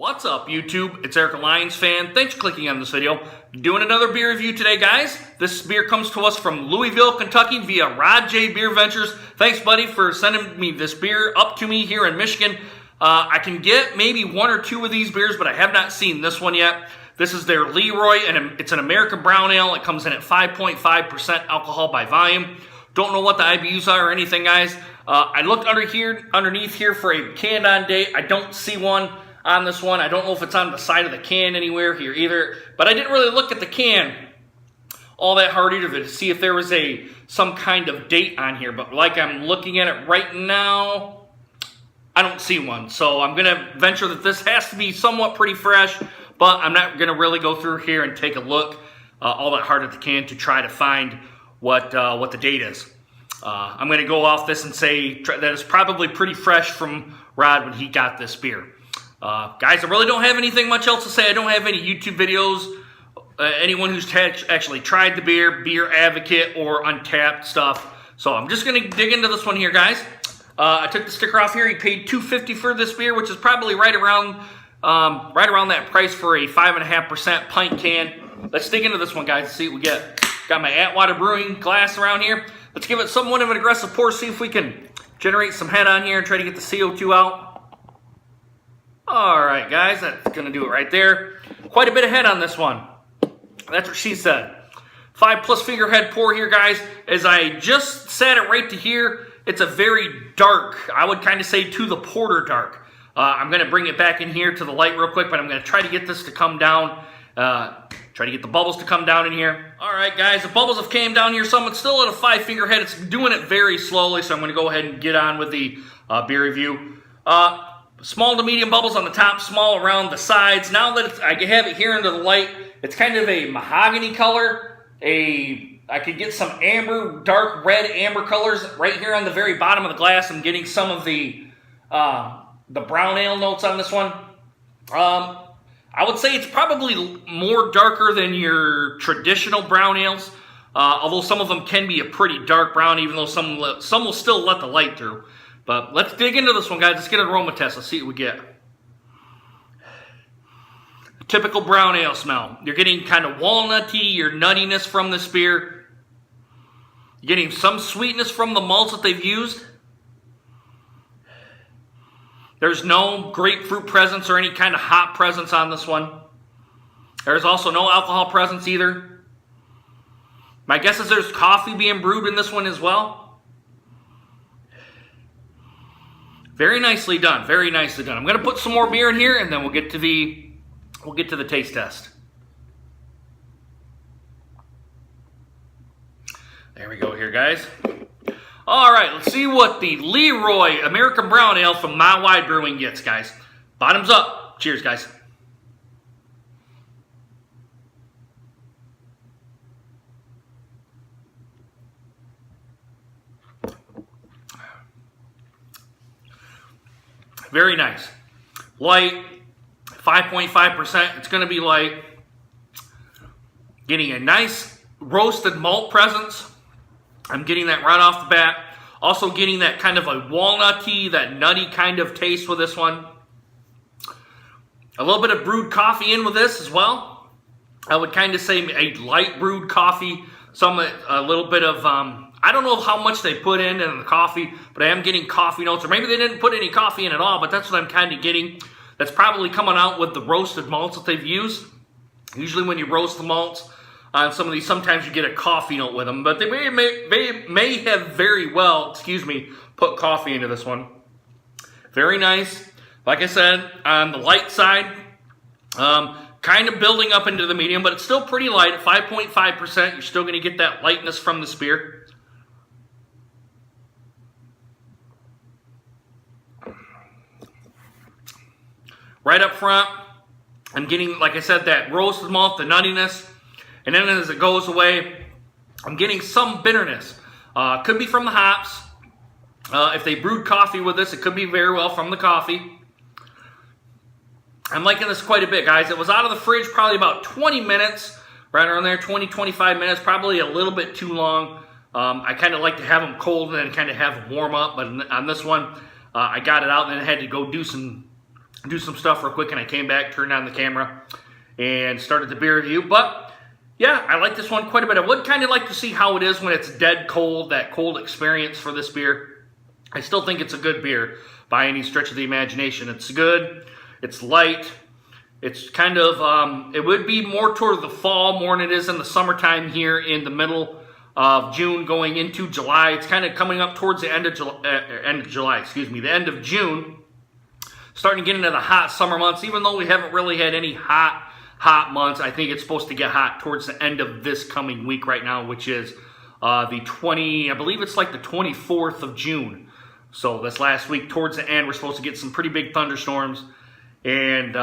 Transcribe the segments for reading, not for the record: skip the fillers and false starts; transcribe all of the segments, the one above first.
What's up, YouTube? It's Eric, a Lions fan. Thanks for clicking on this video. Doing another beer review today, guys. This beer comes to us from Louisville, Kentucky via Rod J Beer Ventures. Thanks, buddy, for sending me this beer up to me here in Michigan. I can get maybe one or two of these beers, but I have not seen this one yet. This is their Leroy, and it's an American brown ale. It comes in at 5.5% alcohol by volume. Don't know what the IBUs are or anything, guys. I looked underneath here for a canned on date. I don't see one on this one. I don't know if it's on the side of the can anywhere here either, but I didn't really look at the can all that hard either to see if there was some kind of date on here, but like I'm looking at it right now, I don't see one. So I'm going to venture that this has to be somewhat pretty fresh, but I'm not going to really go through here and take a look all that hard at the can to try to find what the date is. I'm going to go off this and say that it's probably pretty fresh from Rod when he got this beer. Guys, I really don't have anything much else to say. I don't have any YouTube videos. Anyone who's actually tried the beer, Beer Advocate, or Untapped stuff. So I'm just going to dig into this one here, guys. I took the sticker off here. He paid $2.50 for this beer, which is probably right around that price for a 5.5% pint can. Let's dig into this one, guys, and see what we get. Got my Atwater Brewing glass around here. Let's give it somewhat of an aggressive pour, see if we can generate some head on here and try to get the CO2 out. All right, guys, that's going to do it right there. Quite a bit of head on this one. That's what she said. 5+ finger head pour here, guys. As I just set it right to here, it's a very dark, I would kind of say to the porter dark. I'm going to bring it back in here to the light real quick, but I'm going to try to get this to come down. Try to get the bubbles to come down in here. All right, guys, the bubbles have came down here some. It's still at a 5-finger head. It's doing it very slowly, so I'm going to go ahead and get on with the beer review. Small to medium bubbles on the top, small around the sides. Now that I have it here under the light, it's kind of a mahogany color. I could get some amber, dark red amber colors right here on the very bottom of the glass. I'm getting some of the brown ale notes on this one. I would say it's probably more darker than your traditional brown ales, although some of them can be a pretty dark brown, even though some will still let the light through. But let's dig into this one, guys. Let's get an aroma test. Let's see what we get. A typical brown ale smell. You're getting kind of walnutty or nuttiness from this beer. You're getting some sweetness from the malts that they've used. There's no grapefruit presence or any kind of hop presence on this one. There's also no alcohol presence either. My guess is there's coffee being brewed in this one as well. Very nicely done. Very nicely done. I'm going to put some more beer in here, and then we'll get to the taste test. There we go here, guys. All right, let's see what the Leroy American Brown Ale from Mile Wide Brewing gets, guys. Bottoms up. Cheers, guys. Very nice. Light, 5.5%. It's going to be light. Getting a nice roasted malt presence. I'm getting that right off the bat. Also getting that kind of a walnutty, that nutty kind of taste with this one. A little bit of brewed coffee in with this as well. I would kind of say a light brewed coffee. A little bit of, I don't know how much they put in the coffee, but I am getting coffee notes. Or maybe they didn't put any coffee in at all, but that's what I'm kind of getting. That's probably coming out with the roasted malts that they've used. Usually when you roast the malts on some of these, sometimes you get a coffee note with them. But they may have very well, put coffee into this one. Very nice. Like I said, on the light side, kind of building up into the medium, but it's still pretty light at 5.5%. You're still going to get that lightness from this beer. Right up front, I'm getting, like I said, that roasted malt, the nuttiness. And then as it goes away, I'm getting some bitterness. Could be from the hops. If they brewed coffee with this, it could be very well from the coffee. I'm liking this quite a bit, guys. It was out of the fridge probably about 20 minutes, right around there, 20, 25 minutes, probably a little bit too long. I kind of like to have them cold and then kind of have them warm up, but on this one, I got it out and then I had to go do some do some stuff real quick, and I came back, turned on the camera, and started the beer review. But yeah, I like this one quite a bit. I would kind of like to see how it is when it's dead cold, that cold experience for this beer. I still think it's a good beer by any stretch of the imagination. It's good, it's light, it's kind of, it would be more toward the fall more than it is in the summertime here in the middle of June going into July. It's kind of coming up towards the end of July, the end of June. Starting to get into the hot summer months, even though we haven't really had any hot months. I think it's supposed to get hot towards the end of this coming week right now, which is I believe it's like the 24th of June. So this last week towards the end, we're supposed to get some pretty big thunderstorms, and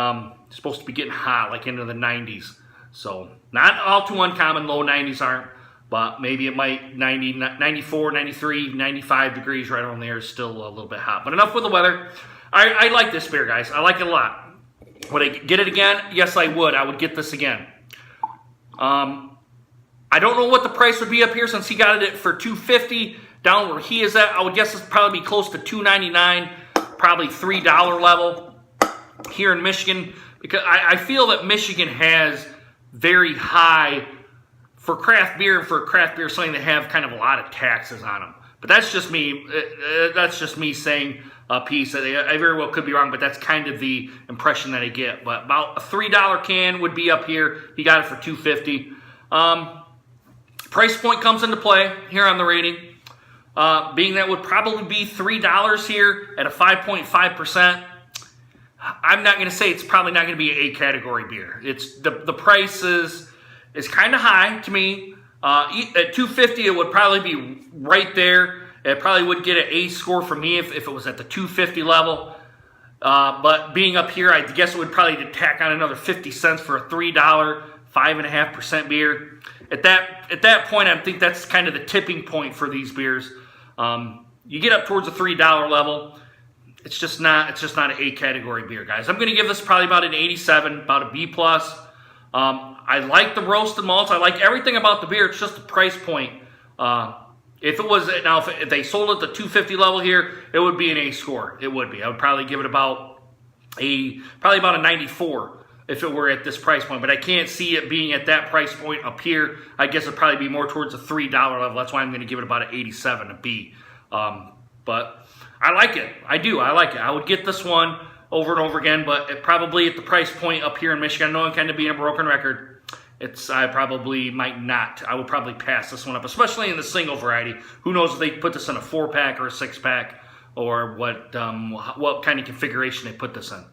it's supposed to be getting hot, like into the 90s. So not all too uncommon, low 90s aren't, but maybe it might 90, 94, 93, 95 degrees right around there is still a little bit hot. But enough with the weather. I like this beer, guys. I like it a lot. Would I get it again? Yes, I would. I would get this again. I don't know what the price would be up here since he got it for $2.50. Down where he is at, I would guess it's probably be close to $2.99, probably $3 level here in Michigan. Because I feel that Michigan has very high, for craft beer, something that have kind of a lot of taxes on them. But that's just me. That's just me saying a piece. I very well could be wrong, but that's kind of the impression that I get. But about a $3 can would be up here. He got it for $2.50. Price point comes into play here on the rating. Being that would probably be $3 here at a 5.5%. I'm not going to say it's probably not going to be an A category beer. It's the price is kind of high to me. At $2.50, it would probably be right there. It probably would get an A score for me if it was at the $2.50 level. But being up here, I guess it would probably tack on another 50 cents for a $3, 5.5% beer. At that point, I think that's kind of the tipping point for these beers. You get up towards the $3 level, it's just not an A category beer, guys. I'm going to give this probably about an 87, about a B+. I like the roasted malts. I like everything about the beer. It's just the price point. If they sold it at the $2.50 level here, it would be an A score. It would be. I would probably give it about a 94 if it were at this price point. But I can't see it being at that price point up here. I guess it'd probably be more towards the $3 level. That's why I'm going to give it about an 87, a B. But I like it. I do. I like it. I would get this one over and over again, but probably at the price point up here in Michigan, I know I'm kind of being a broken record. I probably might not. I would probably pass this one up, especially in the single variety. Who knows if they put this in a 4-pack or a 6-pack, or what kind of configuration they put this in.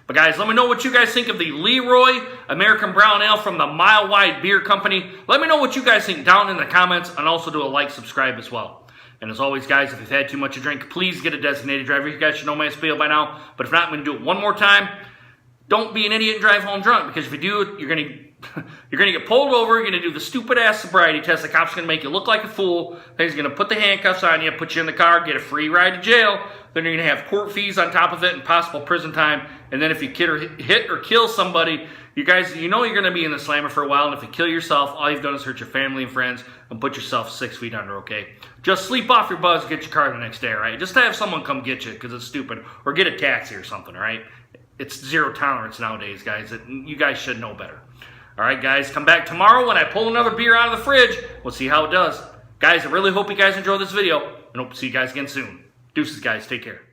But guys, let me know what you guys think of the Leroy American Brown Ale from the Mile Wide Beer Company. Let me know what you guys think down in the comments, and also do a like, subscribe as well. And as always, guys, if you've had too much to drink, please get a designated driver. You guys should know my spiel by now. But if not, I'm going to do it one more time. Don't be an idiot and drive home drunk, because if you do, you're going to get pulled over. You're going to do the stupid-ass sobriety test. The cop's going to make you look like a fool. Then he's going to put the handcuffs on you, put you in the car, get a free ride to jail. Then you're going to have court fees on top of it and possible prison time. And then if you hit or kill somebody, you guys, you know you're going to be in the slammer for a while. And if you kill yourself, all you've done is hurt your family and friends and put yourself 6 feet under, okay? Just sleep off your buzz, get your car the next day, all right? Just to have someone come get you because it's stupid. Or get a taxi or something, all right? It's zero tolerance nowadays, guys. You guys should know better. All right, guys, come back tomorrow when I pull another beer out of the fridge. We'll see how it does. Guys, I really hope you gupe enjoyed this video, and hope to see you guys again soon. Deuces, guys. Take care.